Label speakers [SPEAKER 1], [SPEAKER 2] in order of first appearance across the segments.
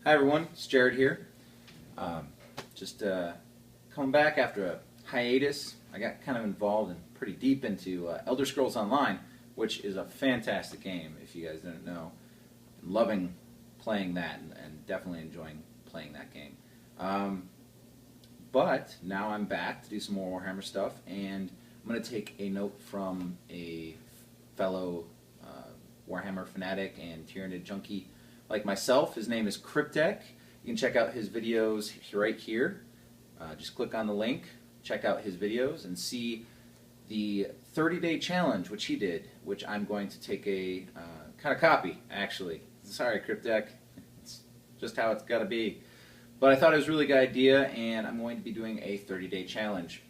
[SPEAKER 1] Hi everyone, it's Jared here. Just coming back after a hiatus. I got kind of involved and pretty deep into Elder Scrolls Online, which is a fantastic game. If you guys didn't know, I'm loving playing that and definitely enjoying playing that game. But now I'm back to do some more Warhammer stuff, and I'm going to take a note from a fellow Warhammer fanatic and Tyranid junkie like myself. His name is Cryptek. You can check out his videos right here. Just click on the link, check out his videos, and see the 30-day challenge, which he did, which I'm going to take a kind of copy, actually. Sorry, Cryptek. It's just how it's got to be. But I thought it was a really good idea, and I'm going to be doing a 30-day challenge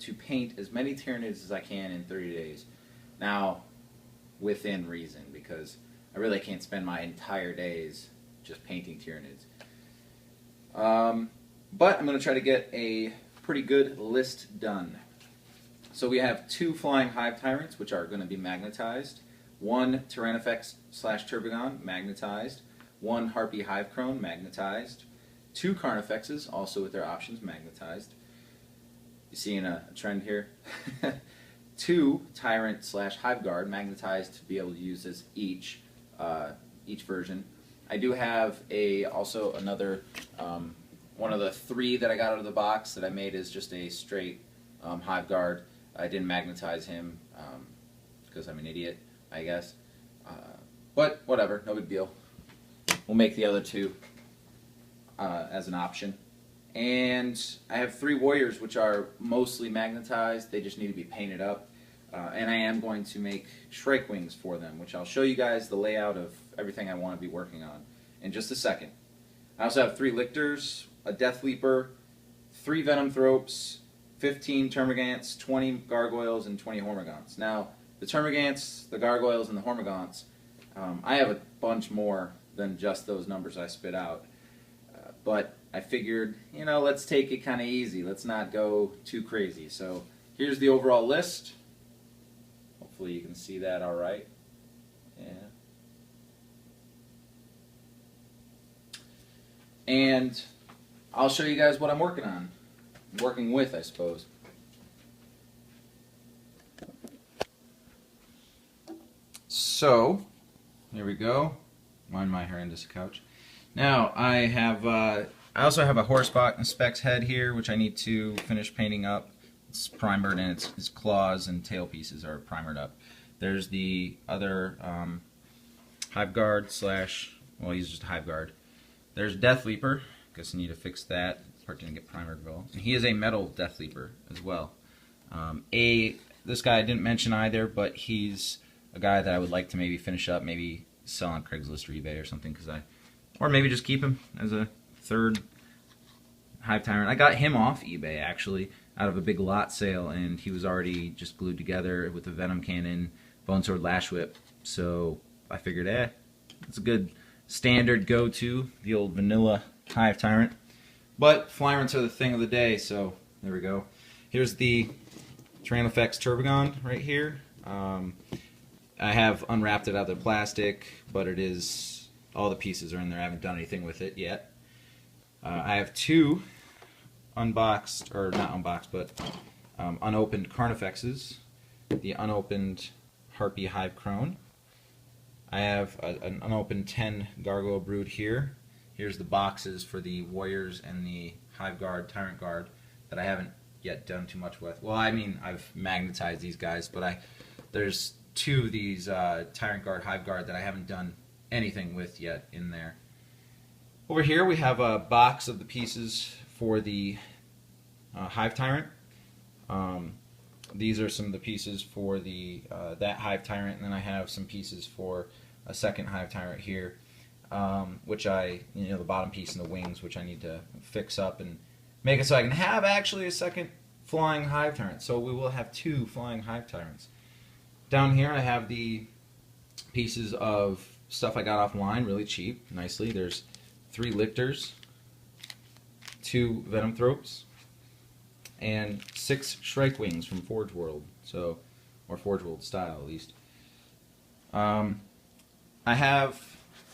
[SPEAKER 1] to paint as many Tyranids as I can in 30 days. Now, within reason, because I really can't spend my entire days just painting Tyranids. But I'm going to try to get a pretty good list done. So we have 2 Flying Hive Tyrants, which are going to be magnetized, 1 Tyrannofex/Tervigon, magnetized, 1 Harpy Hive Crone, magnetized, 2 Carnifexes, also with their options, magnetized. You seeing a trend here? 2 Tyrant/Hive Guard, magnetized to be able to use as each version. I do have also another one of the 3 that I got out of the box that I made is just a straight Hive Guard. I didn't magnetize him because I'm an idiot, I guess. But whatever, no big deal. We'll make the other 2 as an option. And I have 3 warriors which are mostly magnetized. They just need to be painted up. And I am going to make Shrike Wings for them, which I'll show you guys the layout of everything I want to be working on in just a second. I also have 3 Lictors, a Death Leaper, 3 Venom Thropes, 15 Termagants, 20 Gargoyles, and 20 Hormagaunts. Now, the Termagants, the Gargoyles, and the Hormagaunts, I have a bunch more than just those numbers I spit out. But I figured, you know, let's take it kind of easy. Let's not go too crazy. So here's the overall list. Hopefully you can see that all right. Yeah. And I'll show you guys what I'm working on. Working with, I suppose. So, here we go. Mind my horrendous couch. Now, I also have a Horsepox and Specs head here, which I need to finish painting up. It's primered, and its claws and tail pieces are primered up. There's the other Hive Guard well, he's just a Hive Guard. There's Death Leaper. Guess I need to fix that. This part didn't get primered well. And he is a metal Death Leaper as well. This guy I didn't mention either, but he's a guy that I would like to maybe finish up, maybe sell on Craigslist or eBay or something, or maybe just keep him as a 3rd Hive Tyrant. I got him off eBay, actually, out of a big lot sale, and he was already just glued together with a Venom Cannon, Bone Sword, Lash Whip. So I figured, it's a good standard go-to, the old vanilla Hive Tyrant. But Flyrants are the thing of the day, so there we go. Here's the Tyrannofex/Tervigon right here. I have unwrapped it out of the plastic, but it is, all the pieces are in there. I haven't done anything with it yet. I have 2 unboxed, or not unboxed, but unopened Carnifexes. The unopened Harpy Hive Crone. I have an unopened 10 Gargoyle Brood here. Here's the boxes for the Warriors and the Hive Guard, Tyrant Guard, that I haven't yet done too much with. Well, I mean, I've magnetized these guys, but there's 2 of these Tyrant Guard, Hive Guard that I haven't done anything with yet in there. Over here we have a box of the pieces for the Hive Tyrant. These are some of the pieces for the that Hive Tyrant, and then I have some pieces for a second Hive Tyrant here, which the bottom piece and the wings, which I need to fix up and make it so I can have actually a second Flying Hive Tyrant. So we will have 2 Flying Hive Tyrants. Down here I have the pieces of stuff I got offline, really cheap, nicely. There's 3 Lictors, 2 Venom Thropes, and 6 Shrike Wings from Forge World, or Forge World style at least. I have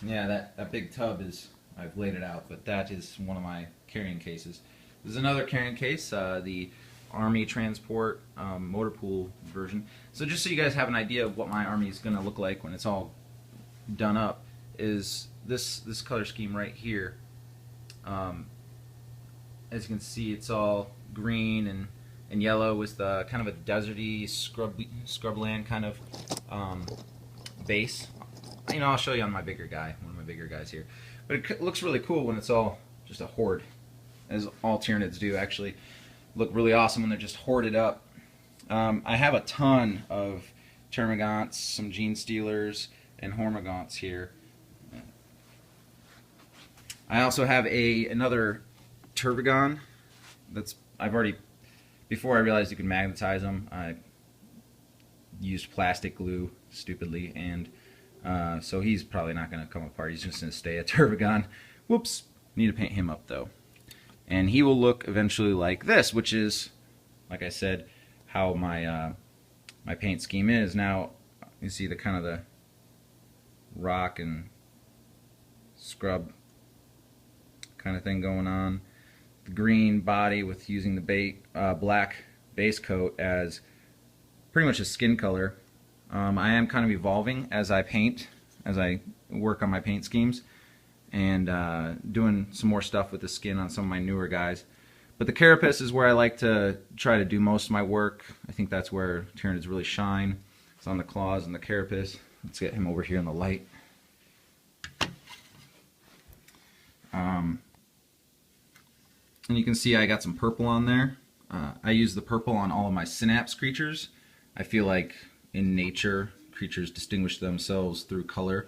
[SPEAKER 1] Yeah, that big tub is I've laid it out, but that is one of my carrying cases. This is another carrying case, the Army Transport motor pool version. So just so you guys have an idea of what my Army is going to look like when it's all done up, is this color scheme right here. As you can see, it's all green and yellow with kind of a deserty scrubland kind of base. You know, I'll show you on my bigger guy, one of my bigger guys here. But it looks really cool when it's all just a horde, as all Tyranids do actually. Look really awesome when they're just hoarded up. I have a ton of Termagants, some Genestealers, and Hormagaunts here. I also have another Tervigon. Before I realized you could magnetize them, I used plastic glue stupidly, and so he's probably not going to come apart. He's just going to stay a Tervigon. Whoops. Need to paint him up though. And he will look eventually like this, which is, like I said, how my my paint scheme is. Now you see the kind of the rock and scrub kind of thing going on. The green body with using the black base coat as pretty much a skin color. I am kind of evolving as I paint, as I work on my paint schemes, and doing some more stuff with the skin on some of my newer guys. But the carapace is where I like to try to do most of my work. I think that's where Tyranids really shine. It's on the claws and the carapace. Let's get him over here in the light. And you can see I got some purple on there. I use the purple on all of my synapse creatures. I feel like in nature, creatures distinguish themselves through color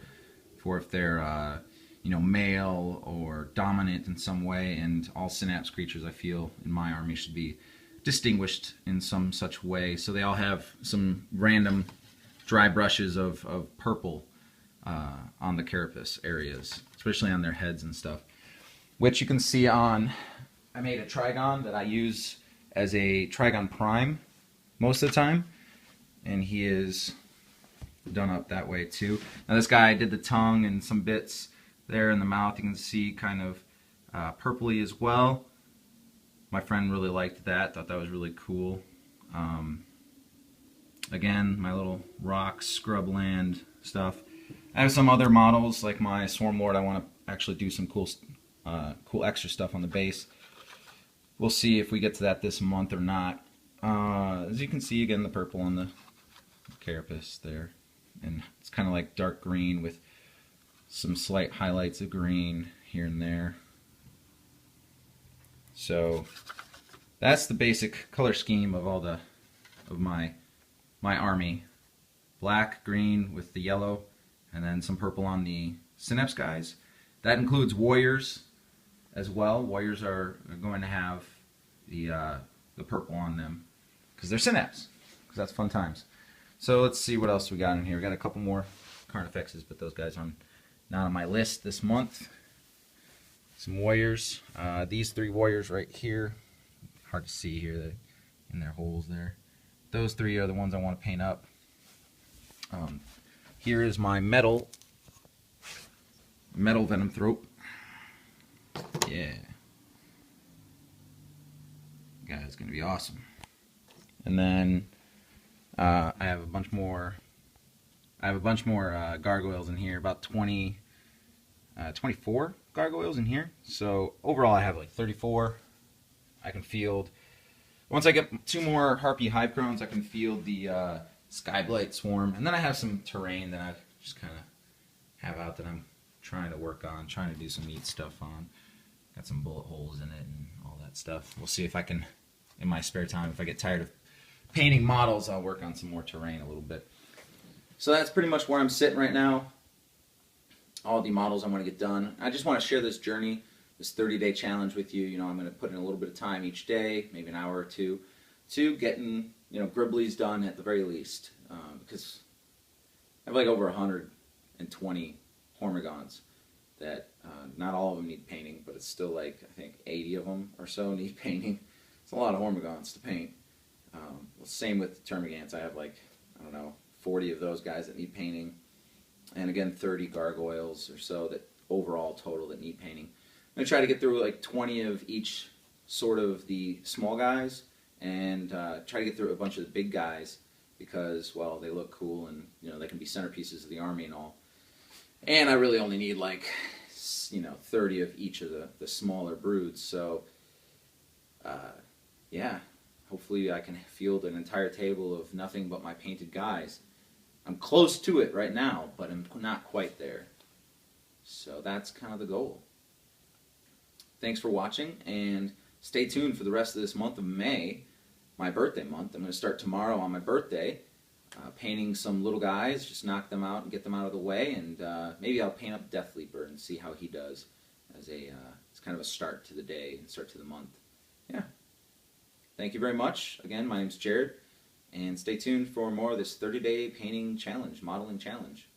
[SPEAKER 1] for if they're you know, male or dominant in some way, and all synapse creatures I feel in my army should be distinguished in some such way. So they all have some random dry brushes of purple on the carapace areas, especially on their heads and stuff, which you can see on, I made a Trigon that I use as a Trigon Prime most of the time, and he is done up that way too. Now this guy, I did the tongue and some bits there in the mouth. You can see kind of purpley as well. My friend really liked that, thought that was really cool. Again, my little rock scrubland stuff. I have some other models like my Swarmlord. I want to actually do some cool extra stuff on the base. We'll see if we get to that this month or not. As you can see, again, the purple on the carapace there, and it's kind of like dark green with some slight highlights of green here and there. So that's the basic color scheme of all my army. Black, green with the yellow, and then some purple on the synapse guys. That includes warriors as well. Warriors are going to have the purple on them because they're synapse, because that's fun times. So let's see what else we got in here. We got a couple more Carnifexes, but those guys are not on my list this month. Some warriors. These three warriors right here. Hard to see here in their holes there. Those three are the ones I want to paint up. Here is my metal Venomthrope. Yeah. Guy's gonna be awesome. And then I have a bunch more. Gargoyles in here. About 24 gargoyles in here. So overall, I have like 34. I can field. Once I get 2 more Harpy Hive Crones, I can field the Skyblight Swarm, and then I have some terrain that I just kind of have out that I'm trying to work on, trying to do some neat stuff on. Got some bullet holes in it and all that stuff. We'll see if I can, in my spare time, if I get tired of painting models, I'll work on some more terrain a little bit. So that's pretty much where I'm sitting right now. All the models I want to get done. I just want to share this journey, this 30-day challenge with you. You know, I'm going to put in a little bit of time each day, maybe an hour or two, to getting, you know, Gribbly's done at the very least. Because I have like over 120 Hormagaunts that not all of them need painting, but it's still like, I think 80 of them or so need painting. It's a lot of Hormagaunts to paint. Same with Termagants. I have like, I don't know, 40 of those guys that need painting. And again, 30 gargoyles or so that overall total that need painting. I'm going to try to get through like 20 of each sort of the small guys, and try to get through a bunch of the big guys because, well, they look cool and, you know, they can be centerpieces of the army and all. And I really only need like, you know, 30 of each of the smaller broods. So, yeah, hopefully I can field an entire table of nothing but my painted guys. I'm close to it right now, but I'm not quite there. So that's kind of the goal. Thanks for watching, and stay tuned for the rest of this month of May, my birthday month. I'm going to start tomorrow on my birthday, painting some little guys, just knock them out and get them out of the way, and maybe I'll paint up Deathleaper and see how he does as it's kind of a start to the day and start to the month. Yeah. Thank you very much. Again, my name's Jared, and stay tuned for more of this 30-day painting challenge, modeling challenge.